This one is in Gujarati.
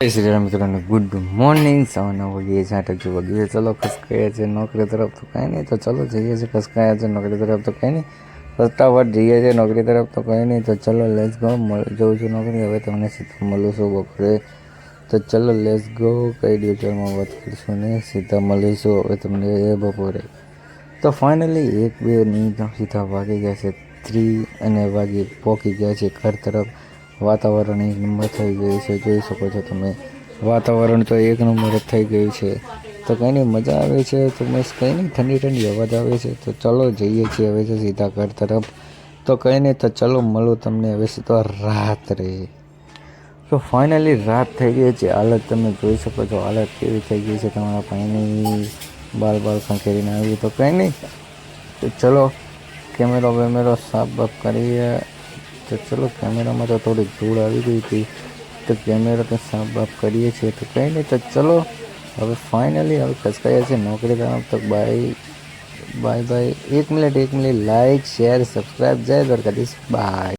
જય શ્રી રામ મિત્રોને ગુડ મોર્નિંગ. સવારના વાગીએ 8 વાગીએ. ચલો ખસકાયા છે નોકરી તરફ તો કાંઈ નહીં, તો ચલો જઈએ છીએ. ખસકાયા છે નોકરી તરફ તો કંઈ નહીં, ફટાફટ જઈએ છીએ નોકરી તરફ તો કંઈ નહીં. તો ચલો લેટ્સ ગો. જઉં છું નોકરી. હવે તમને સીધા મળું છું બપોરે. તો ચલો લેટ્સ ગો. કઈ ડિટેલમાં વાત કરીશું ને સીધા મળીશું હવે તમને બપોરે. તો ફાઇનલી 1-2 નહીં સીધા વાગી ગયા છે 3 અને વાગી પહોંચી ગયા છે ઘર તરફ. વાતાવરણ એક નંબર થઈ ગયું છે, જોઈ શકો છો તમે. વાતાવરણ તો એક નંબર જ થઈ ગયું છે. તો કંઈ નહીં, મજા આવે છે. તો મસ્ત કંઈ નહીં, ઠંડી ઠંડી અવાજ આવે છે. તો ચલો જઈએ છીએ હવે છે સીધા ઘર તરફ. તો કંઈ નહીં, તો ચલો મળું તમને હવે સીધો રાત્રે. તો ફાઇનલી રાત થઈ ગઈ છે. હાલત તમે જોઈ શકો છો, હાલત કેવી થઈ ગઈ છે તમારા પાણીની. બાલ ખંખેરીને આવી. તો કંઈ નહીં, તો ચલો કેમેરો સાફ બાફ કરીએ. તો ચલો કેમેરામાં તો થોડી ધૂળ આવી ગઈ હતી, તો કેમેરા તો સાફ બાફ કરીએ છીએ. તો કંઈ નહીં, તો ચલો હવે ફાઇનલી હવે ખસકાયા છે નોકરી તરફ. તો bye. 1 minute like share subscribe. જય દ્વારકાધીશ. બાય.